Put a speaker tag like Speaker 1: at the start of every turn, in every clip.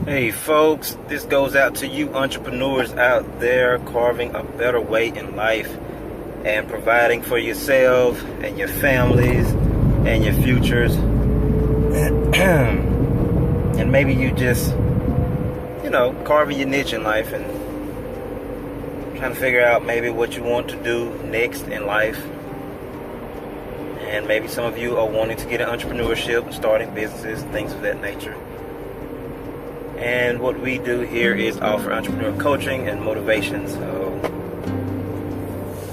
Speaker 1: Hey folks, this goes out to you entrepreneurs out there carving a better way in life and providing for yourself and your families and your futures. And maybe you just, carving your niche in life and trying to figure out maybe what you want to do next in life. And maybe some of you are wanting to get in entrepreneurship and starting businesses, things of that nature. And what we do here is offer entrepreneur coaching and motivation. So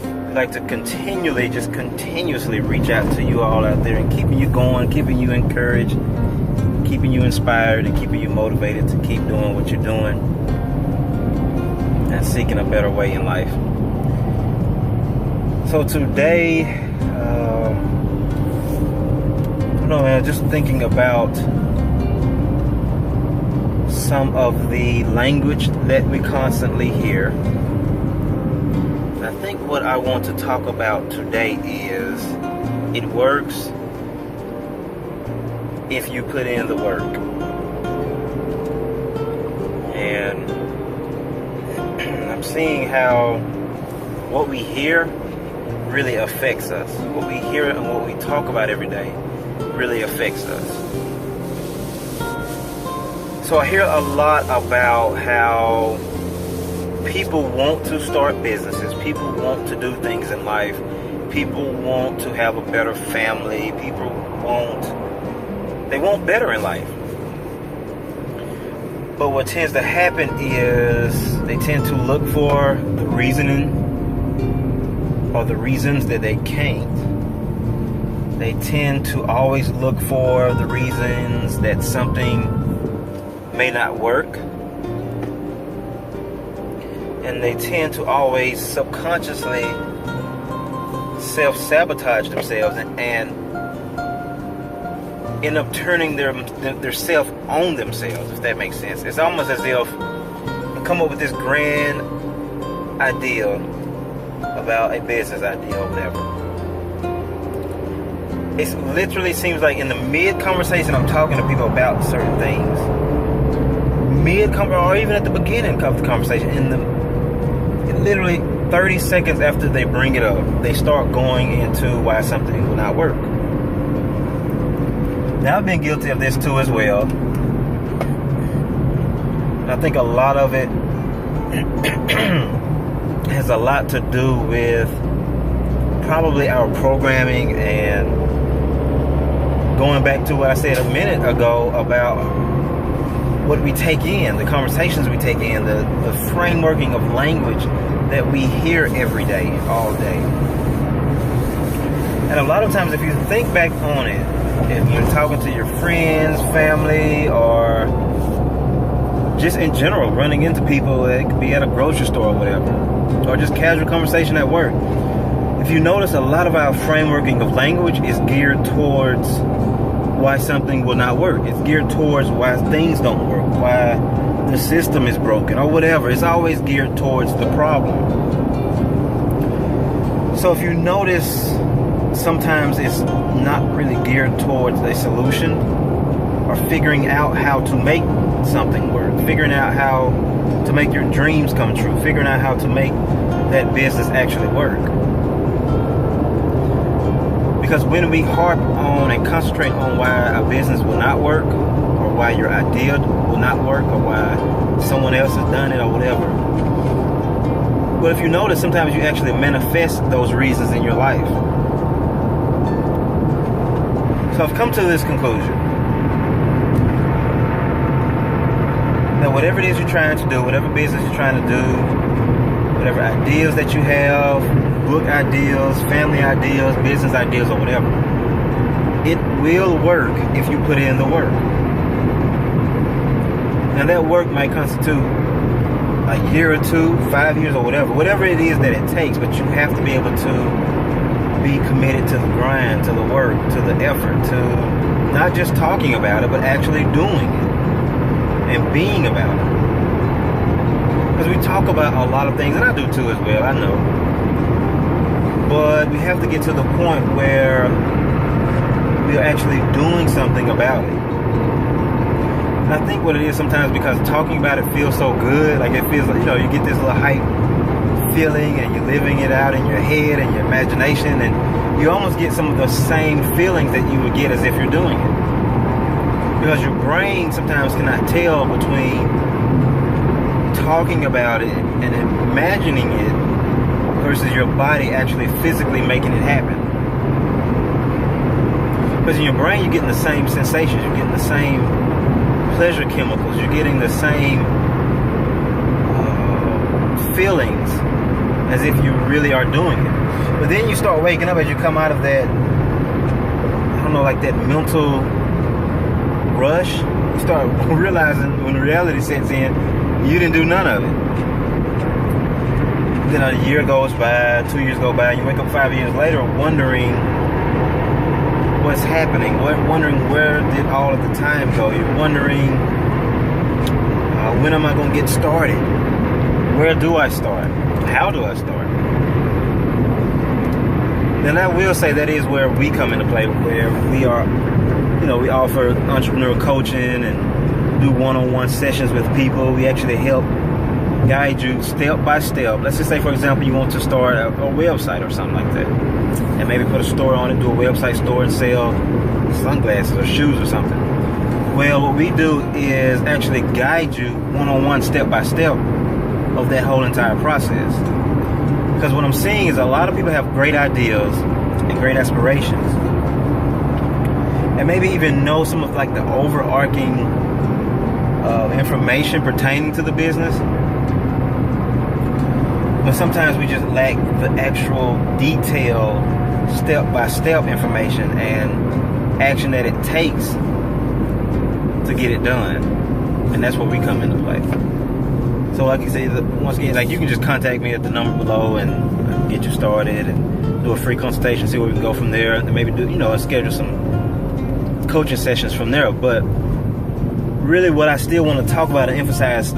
Speaker 1: I'd like to continuously reach out to you all out there and keeping you going, keeping you encouraged, keeping you inspired, and keeping you motivated to keep doing what you're doing and seeking a better way in life. So today, just thinking about some of the language that we constantly hear. I think what I want to talk about today is it works if you put in the work. And I'm seeing how what we hear really affects us. What we hear and what we talk about every day really affects us. So I hear a lot about how people want to start businesses, people want to do things in life, people want to have a better family, they want better in life. But what tends to happen is they tend to look for the reasoning or the reasons that they can't. They tend to always look for the reasons that something may not work, and they tend to always subconsciously self-sabotage themselves and end up turning their self on themselves, if that makes sense. It's almost as if they come up with this grand idea about a business idea or whatever. It literally seems like in the mid-conversation I'm talking to people about certain things, or even at the beginning of the conversation, literally 30 seconds after they bring it up, they start going into why something will not work. Now, I've been guilty of this too as well. And I think a lot of it has a lot to do with probably our programming and going back to what I said a minute ago about what we take in, the conversations we take in, the frameworking of language that we hear every day, all day. And a lot of times, if you think back on it, if you're talking to your friends, family, or just in general, running into people, it could be at a grocery store or whatever, or just casual conversation at work. If you notice, a lot of our frameworking of language is geared towards why something will not work. It's geared towards why things don't work, why the system is broken, or whatever. It's always geared towards the problem. So if you notice, sometimes it's not really geared towards a solution or figuring out how to make something work, figuring out how to make your dreams come true, figuring out how to make that business actually work. Because when we harp on and concentrate on why a business will not work, or why your idea will not work, or why someone else has done it, or whatever, but if you notice, sometimes you actually manifest those reasons in your life. So I've come to this conclusion that whatever it is you're trying to do, whatever business you're trying to do, whatever ideas that you have, book ideas, family ideas, business ideas, or whatever, it will work if you put in the work. And that work might constitute a year or 2, 5 years, or whatever it is that it takes, but you have to be able to be committed to the grind, to the work, to the effort, to not just talking about it, but actually doing it and being about it. Because we talk about a lot of things, and I do too as well, I know. But we have to get to the point where we're actually doing something about it. And I think what it is sometimes because talking about it feels so good. Like it feels like, you know, you get this little hype feeling and you're living it out in your head and your imagination, and you almost get some of the same feelings that you would get as if you're doing it. Because your brain sometimes cannot tell between talking about it and imagining it versus your body actually physically making it happen. Because in your brain you're getting the same sensations, you're getting the same pleasure chemicals, you're getting the same feelings as if you really are doing it. But then you start waking up as you come out of that, I don't know, like that mental rush. You start realizing when reality sets in, you didn't do none of it. Then a year goes by, 2 years go by, and you wake up 5 years later wondering what's happening, wondering where did all of the time go. You're wondering, when am I going to get started? Where do I start? How do I start? Then I will say that is where we come into play, where we are, you know, we offer entrepreneur coaching and do one-on-one sessions with people. We actually help guide you step by step. Let's just say, for example, you want to start a website or something like that, and maybe put a store on it, do a website store and sell sunglasses or shoes or something. Well, what we do is actually guide you one-on-one, step by step of that whole entire process. Because what I'm seeing is a lot of people have great ideas and great aspirations, and maybe even know some of like the overarching information pertaining to the business. But sometimes we just lack the actual detailed step-by-step information and action that it takes to get it done. And that's where we come into play. So like you say, once again, like you can just contact me at the number below and get you started and do a free consultation, see where we can go from there, and maybe do, you know, schedule some coaching sessions from there. But really what I still want to talk about and emphasize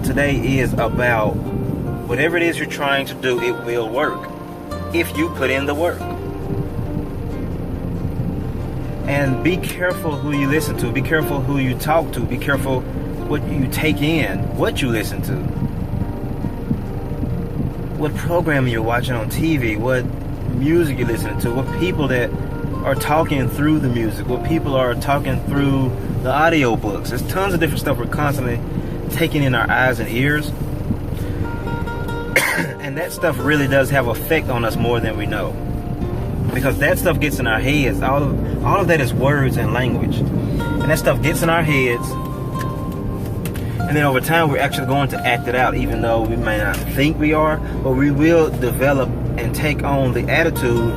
Speaker 1: today is about whatever it is you're trying to do, it will work if you put in the work. And be careful who you listen to, be careful who you talk to, be careful what you take in, what you listen to, what programming you're watching on TV, what music you're listening to, what people that are talking through the music, what people are talking through the audio books. There's tons of different stuff we're constantly taking in our eyes and ears. And that stuff really does have effect on us more than we know. Because that stuff gets in our heads. All of that is words and language. And that stuff gets in our heads. And then over time, we're actually going to act it out, even though we may not think we are. But we will develop and take on the attitude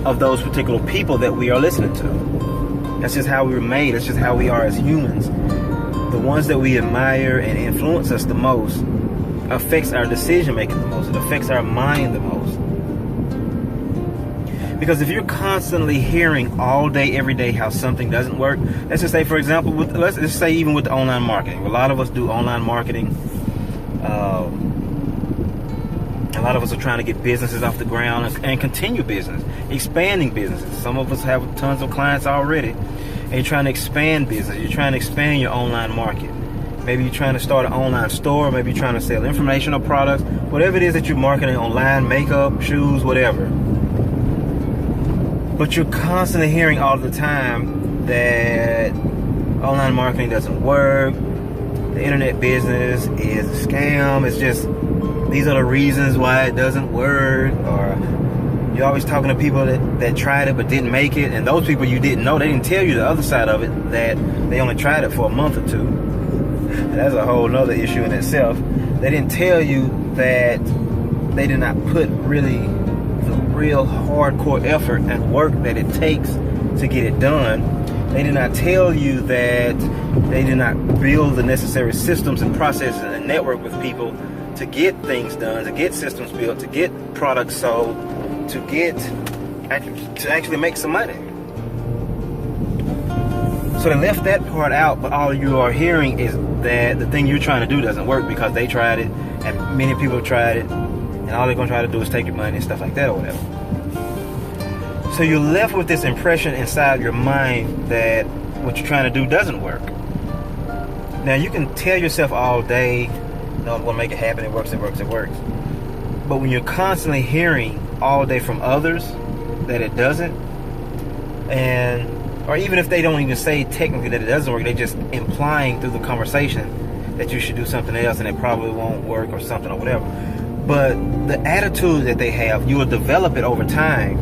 Speaker 1: of those particular people that we are listening to. That's just how we were made. That's just how we are as humans. The ones that we admire and influence us the most affects our decision making the most. It affects our mind the most. Because if you're constantly hearing all day, every day how something doesn't work, let's just say, for example, let's just say even with the online marketing. A lot of us do online marketing. A lot of us are trying to get businesses off the ground and continue business, expanding businesses. Some of us have tons of clients already, and you're trying to expand business. You're trying to expand your online market. Maybe you're trying to start an online store. Maybe you're trying to sell information or products. Whatever it is that you're marketing online, makeup, shoes, whatever. But you're constantly hearing all the time that online marketing doesn't work. The internet business is a scam. It's just, these are the reasons why it doesn't work. Or you're always talking to people that tried it but didn't make it. And those people you didn't know, they didn't tell you the other side of it, that they only tried it for a month or two. And that's a whole nother issue in itself. They didn't tell you that they did not put really the real hardcore effort and work that it takes to get it done. They did not tell you that they did not build the necessary systems and processes and network with people to get things done, to get systems built, to get products sold, to actually make some money. So they left that part out, but all you are hearing is that the thing you're trying to do doesn't work because they tried it, and many people have tried it, and all they're going to try to do is take your money and stuff like that or whatever. So you're left with this impression inside your mind that what you're trying to do doesn't work. Now, you can tell yourself all day, no, I'm going to make it happen, it works, it works, it works. But when you're constantly hearing all day from others that it doesn't, or even if they don't even say technically that it doesn't work, they're just implying through the conversation that you should do something else and it probably won't work or something or whatever. But the attitude that they have, you will develop it over time.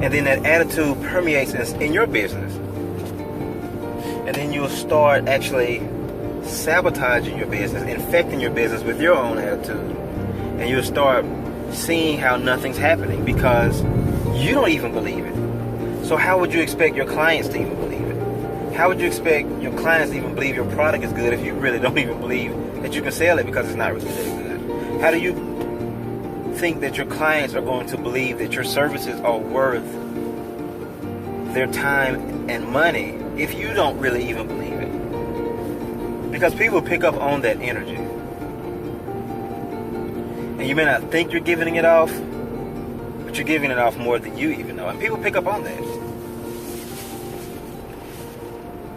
Speaker 1: And then that attitude permeates in your business. And then you'll start actually sabotaging your business, infecting your business with your own attitude. And you'll start seeing how nothing's happening because you don't even believe it. So how would you expect your clients to even believe it? How would you expect your clients to even believe your product is good if you really don't even believe that you can sell it because it's not really that good? How do you think that your clients are going to believe that your services are worth their time and money if you don't really even believe it? Because people pick up on that energy. And you may not think you're giving it off, but you're giving it off more than you even know. And people pick up on that.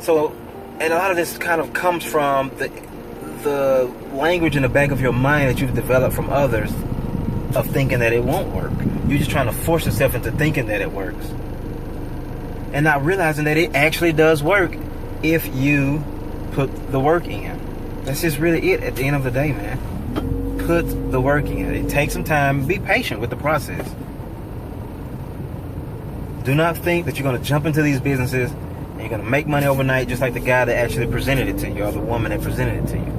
Speaker 1: So, and a lot of this kind of comes from the language in the back of your mind that you've developed from others of thinking that it won't work. You're just trying to force yourself into thinking that it works. And not realizing that it actually does work if you put the work in. That's just really it at the end of the day, man. Put the work in. It takes some time. Be patient with the process. Do not think that you're going to jump into these businesses and you're going to make money overnight just like the guy that actually presented it to you or the woman that presented it to you.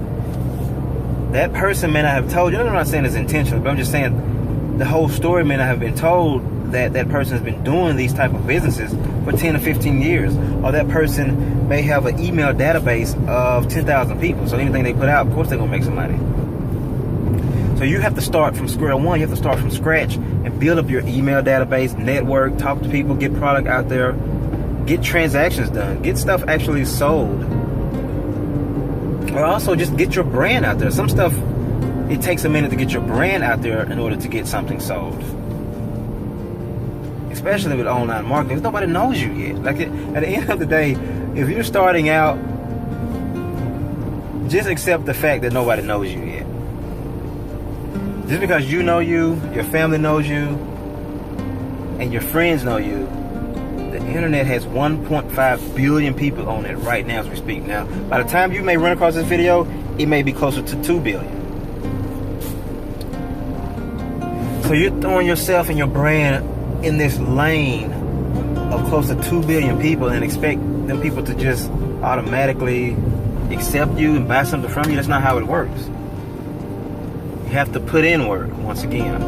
Speaker 1: That person may not have told you. I'm not saying it's intentional, but I'm just saying the whole story may not have been told that that person has been doing these type of businesses for 10 or 15 years. Or that person may have an email database of 10,000 people. So anything they put out, of course they're going to make some money. So you have to start from square one. You have to start from scratch and build up your email database, network, talk to people, get product out there, get transactions done, get stuff actually sold. Or also just get your brand out there. Some stuff, it takes a minute to get your brand out there in order to get something sold. Especially with online marketing, nobody knows you yet. Like at the end of the day, if you're starting out, just accept the fact that nobody knows you yet. Just because you know you, your family knows you, and your friends know you, the internet has 1.5 billion people on it right now as we speak. Now, by the time you may run across this video, it may be closer to 2 billion. So you're throwing yourself and your brand in this lane of close to 2 billion people and expect them people to just automatically accept you and buy something from you. That's not how it works. You have to put in work once again.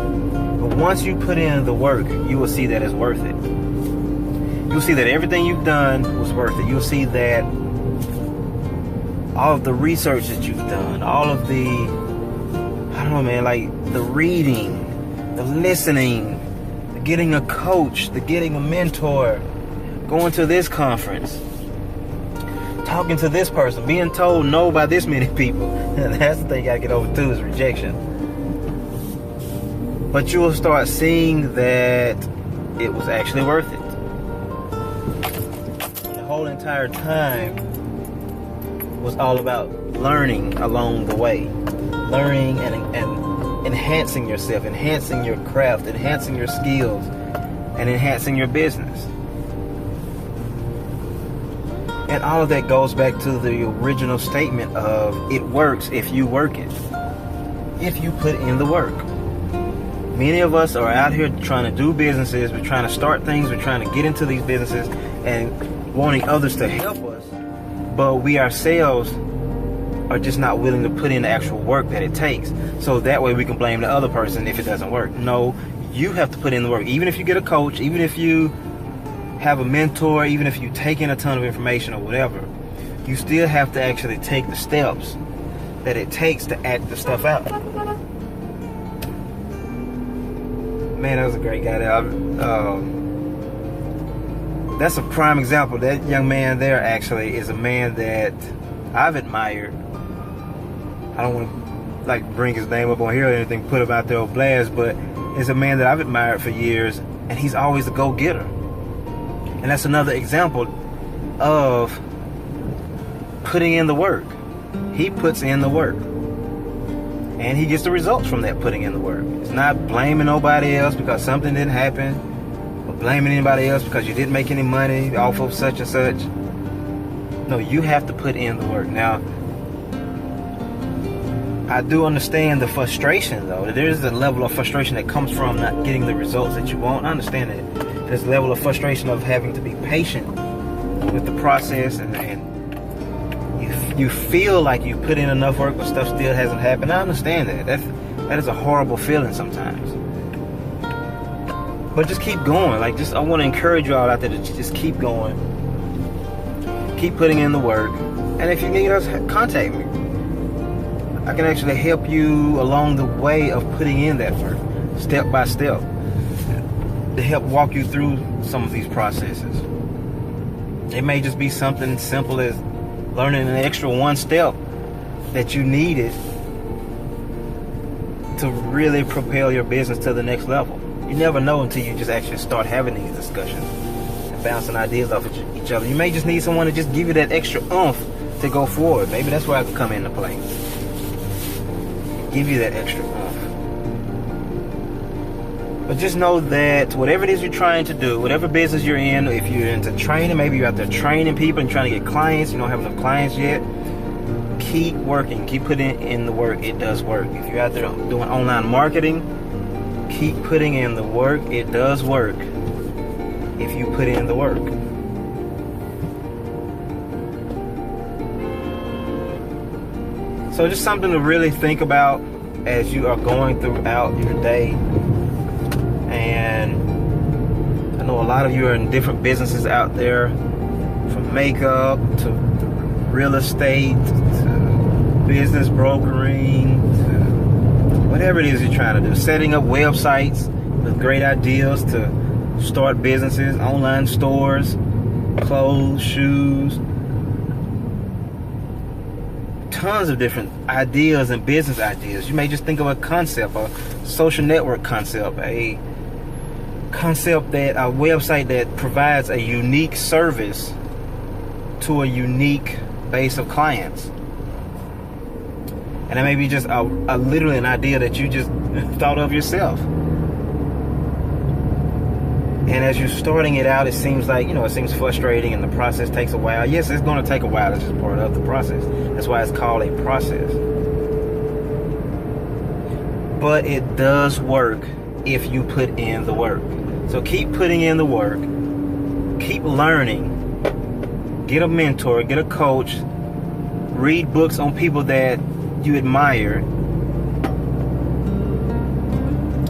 Speaker 1: But once you put in the work, you will see that it's worth it. You'll see that everything you've done was worth it. You'll see that all of the research that you've done, all of the, I don't know, man, like the reading, the listening, the getting a coach, the getting a mentor, going to this conference, talking to this person, being told no by this many people. That's the thing you gotta get over too, is rejection. But you will start seeing that it was actually worth it. The whole entire time was all about learning along the way. Learning and enhancing yourself, enhancing your craft, enhancing your skills, and enhancing your business. And all of that goes back to the original statement of it works if you work it. If you put in the work. Many of us are out here trying to do businesses. We're trying to start things. We're trying to get into these businesses and wanting others to help us. But we ourselves are just not willing to put in the actual work that it takes. So that way we can blame the other person if it doesn't work. No, you have to put in the work. Even if you get a coach, even if you have a mentor, even if you take in a ton of information or whatever, you still have to actually take the steps that it takes to act the stuff out. Man, that was a great guy there. That's a prime example. That young man there actually is a man that I've admired. I don't want to like bring his name up on here or anything, put him out there on blast, but is a man that I've admired for years, and he's always a go-getter. And that's another example of putting in the work. He puts in the work. And he gets the results from that putting in the work. It's not blaming nobody else because something didn't happen, or blaming anybody else because you didn't make any money off of such and such. No, you have to put in the work. Now, I do understand the frustration, though. There's a level of frustration that comes from not getting the results that you want. I understand that. There's a level of frustration of having to be patient with the process, and you feel like you put in enough work, but stuff still hasn't happened. I understand that. That is a horrible feeling sometimes. But just keep going. I want to encourage you all out there to just keep going. Keep putting in the work. And if you need us, contact me. I can actually help you along the way of putting in that work, step by step, to help walk you through some of these processes. It may just be something simple as learning an extra one step that you needed to really propel your business to the next level. You never know until you just actually start having these discussions and bouncing ideas off of each other. You may just need someone to just give you that extra oomph to go forward. Maybe that's where I can come into play. Give you that extra oomph. But just know that whatever it is you're trying to do, whatever business you're in, if you're into training, maybe you're out there training people and trying to get clients, you don't have enough clients yet, keep working, keep putting in the work. It does work. If you're out there doing online marketing, keep putting in the work. It does work if you put in the work. So just something to really think about as you are going throughout your day. And I know a lot of you are in different businesses out there, from makeup to real estate to business brokering to whatever it is you're trying to do. Setting up websites with great ideas to start businesses, online stores, clothes, shoes. Tons of different ideas and business ideas. You may just think of a concept, a social network concept, a concept that a website that provides a unique service to a unique base of clients. And it may be just a literally an idea that you just thought of yourself. And as you're starting it out, it seems like, it seems frustrating and the process takes a while. Yes, it's going to take a while. It's just part of the process. That's why it's called a process. But it does work if you put in the work. So keep putting in the work. Keep learning. Get a mentor, get a coach. Read books on people that you admire.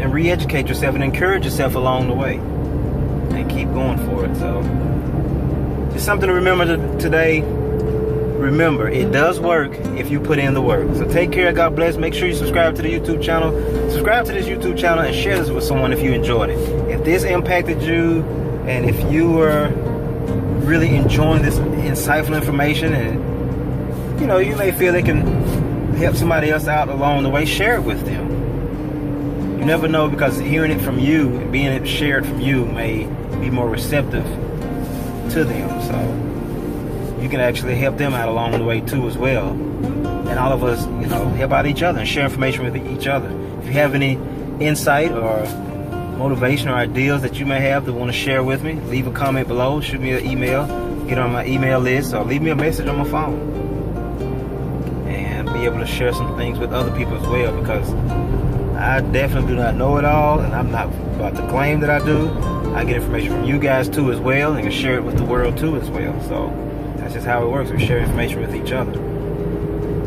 Speaker 1: And re-educate yourself and encourage yourself along the way. And keep going for it. So just something to remember today. Remember, it does work if you put in the work. So take care. God bless. Make sure you subscribe to the YouTube channel. Subscribe to this YouTube channel and share this with someone if you enjoyed it. If this impacted you and if you were really enjoying this insightful information and you may feel it can help somebody else out along the way, share it with them. You never know, because hearing it from you and being it shared from you may be more receptive to them. So you can actually help them out along the way too as well. And all of us, help out each other and share information with each other. If you have any insight or motivation or ideas that you may have that want to share with me, leave a comment below, shoot me an email, get on my email list, or leave me a message on my phone. And be able to share some things with other people as well, because I definitely do not know it all, and I'm not about to claim that I do. I get information from you guys too as well, and can share it with the world too as well. So that's just how it works. We share information with each other.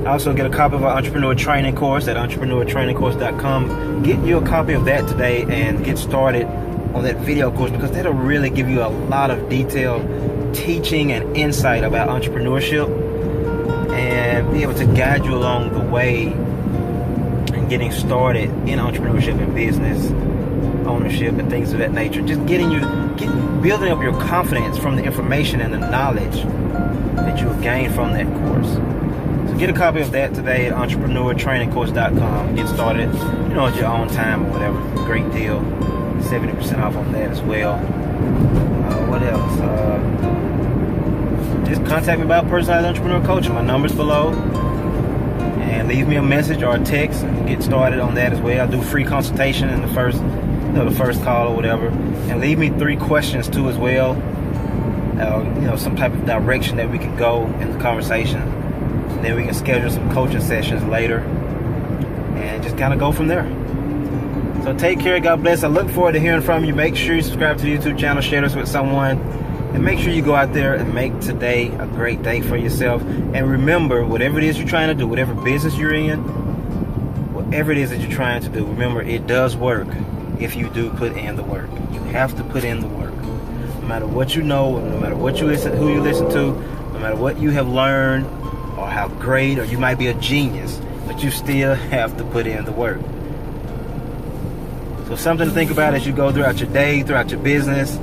Speaker 1: Also, get a copy of our Entrepreneur Training Course at entrepreneurtrainingcourse.com. Get you a copy of that today and get started on that video course, because that'll really give you a lot of detailed teaching and insight about entrepreneurship and be able to guide you along the way getting started in entrepreneurship and business ownership and things of that nature. Just building up your confidence from the information and the knowledge that you have gained from that course. So get a copy of that today at entrepreneurtrainingcourse.com. Get started, at your own time or whatever. Great deal. 70% off on that as well. What else? just contact me about personalized entrepreneur coaching. My number's below. And leave me a message or a text and get started on that as well. I do free consultation in the first call or whatever. And leave me 3 questions too as well. Some type of direction that we can go in the conversation. And then we can schedule some coaching sessions later and just kind of go from there. So take care. God bless. I look forward to hearing from you. Make sure you subscribe to the YouTube channel, share this with someone, and make sure you go out there and make today a great day for yourself. And remember, whatever it is you're trying to do, whatever business you're in, whatever it is that you're trying to do, remember, it does work if you do put in the work. You have to put in the work. No matter what you know, no matter what you listen, who you listen to, no matter what you have learned or how great, or you might be a genius, but you still have to put in the work. So something to think about as you go throughout your day, throughout your business,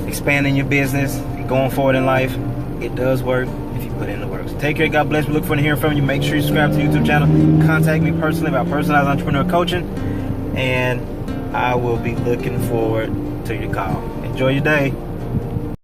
Speaker 1: expanding your business, and going forward in life. It does work if you put in the work. So take care. God bless. We look forward to hearing from you. Make sure you subscribe to the YouTube channel. Contact me personally about personalized entrepreneur coaching, and I will be looking forward to your call. Enjoy your day.